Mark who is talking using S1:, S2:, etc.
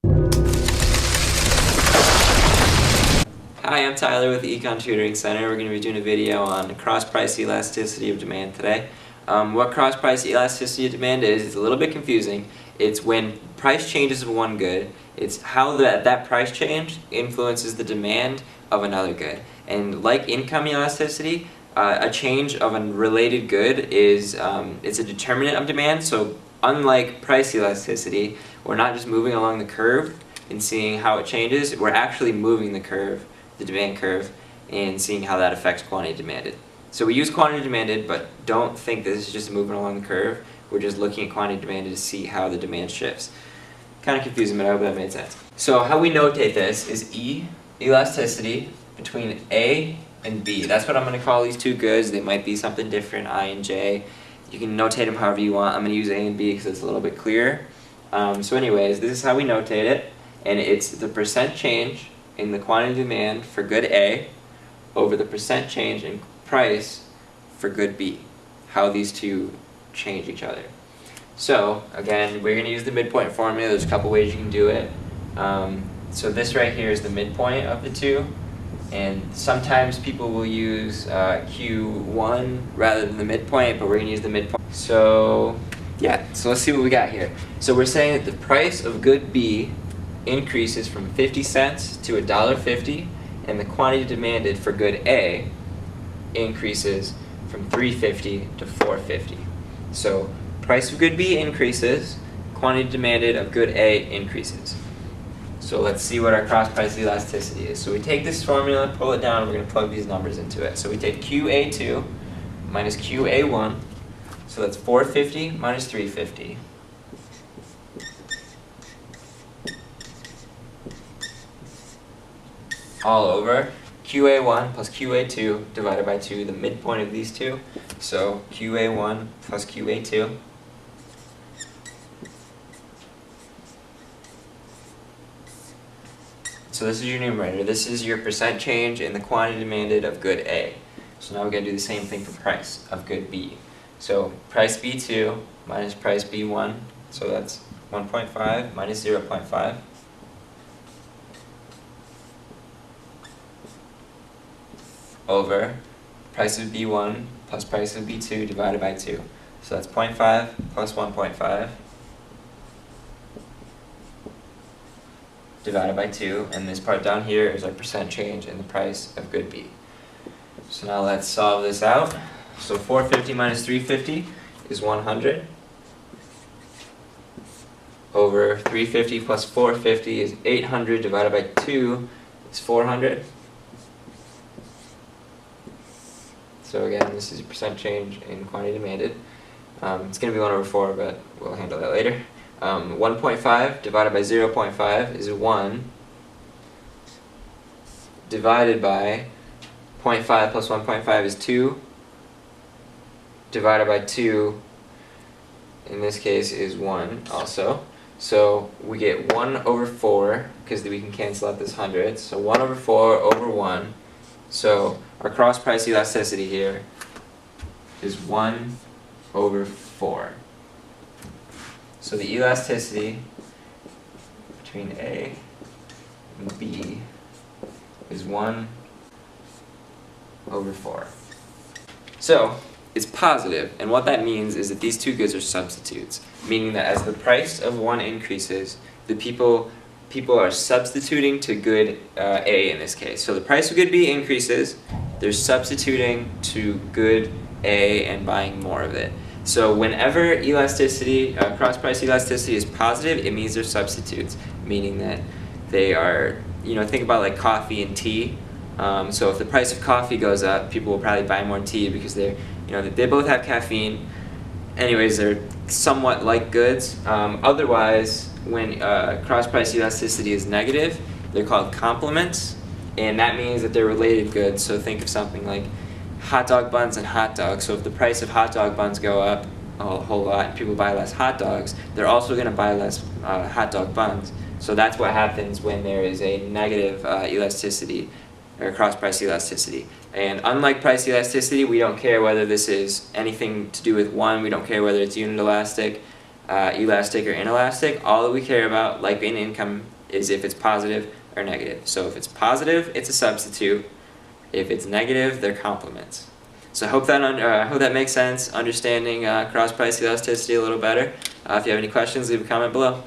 S1: Hi, I'm Tyler with the Econ Tutoring Center. We're going to be doing a video on cross-price elasticity of demand today. What cross-price elasticity of demand is a little bit confusing. It's when price changes of one good, it's how that price change influences the demand of another good. And like income elasticity, a change of a related good is it's a determinant of demand. So unlike price elasticity, we're not just moving along the curve and seeing how it changes, we're actually moving the curve, the demand curve, and seeing how that affects quantity demanded. So we use quantity demanded, but don't think this is just moving along the curve. We're just looking at quantity demanded to see how the demand shifts. Kind of confusing, but I hope that made sense. So how we notate this is E, elasticity, between A and B. That's what I'm going to call these two goods. They might be something different, I and J. You can notate them however you want. I'm going to use A and B because it's a little bit clearer. So anyways, this is how we notate it, and it's the percent change in the quantity demand for good A over the percent change in price for good B, how these two change each other. So again, we're going to use the midpoint formula. There's a couple ways you can do it. So this right here is the midpoint of the two, and sometimes people will use Q1 rather than the midpoint, but we're going to use the midpoint. So yeah, so let's see what we got here. So we're saying that the price of good B increases from 50 cents to $1.50, and the quantity demanded for good A increases from $3.50 to $4.50. So price of good B increases, quantity demanded of good A increases. So let's see what our cross-price elasticity is. So we take this formula, pull it down, and we're going to plug these numbers into it. So we take QA2 minus QA1, so that's $4.50 minus $3.50. All over QA1 plus QA2 divided by 2, the midpoint of these two. So QA1 plus QA2. So this is your numerator. This is your percent change in the quantity demanded of good A. So now we're going to do the same thing for price of good B. So price B2 minus price B1, so that's 1.5 minus 0.5. Over price of B1 plus price of B2 divided by 2. So that's 0.5 plus 1.5 divided by 2, and this part down here is our percent change in the price of good B. So now let's solve this out. So 450 minus 350 is 100. Over 350 plus 450 is 800 divided by 2 is 400. So again, this is a percent change in quantity demanded. It's going to be 1 over 4, but we'll handle that later. 1.5 divided by 0.5 is 1 divided by 0.5 plus 1.5 is 2 divided by 2 in this case is 1 also. So we get 1 over 4 because we can cancel out this hundredths. So 1 over 4 over 1. So our cross-price elasticity here is 1 over 4. So the elasticity between A and B is 1 over 4. So it's positive, and what that means is that these two goods are substitutes, meaning that as the price of one increases, the people are substituting to good A in this case. So the price of good B increases, they're substituting to good A and buying more of it. So whenever elasticity, cross-price elasticity is positive, it means they're substitutes, meaning that they are, think about like coffee and tea. So if the price of coffee goes up, people will probably buy more tea because they both have caffeine. Anyways, they're somewhat like goods. Otherwise, when cross-price elasticity is negative, they're called complements, and that means that they're related goods. So think of something like hot dog buns and hot dogs. So if the price of hot dog buns go up a whole lot and people buy less hot dogs, they're also going to buy less hot dog buns. So that's what happens when there is a negative elasticity or cross-price elasticity. And unlike price elasticity, we don't care whether this is anything to do with one. We don't care whether it's unit elastic. elastic or inelastic. All that we care about, like in income, is if it's positive or negative. So if it's positive, it's a substitute. If it's negative, they're complements. So I hope that makes sense, understanding cross-price elasticity a little better. If you have any questions, leave a comment below.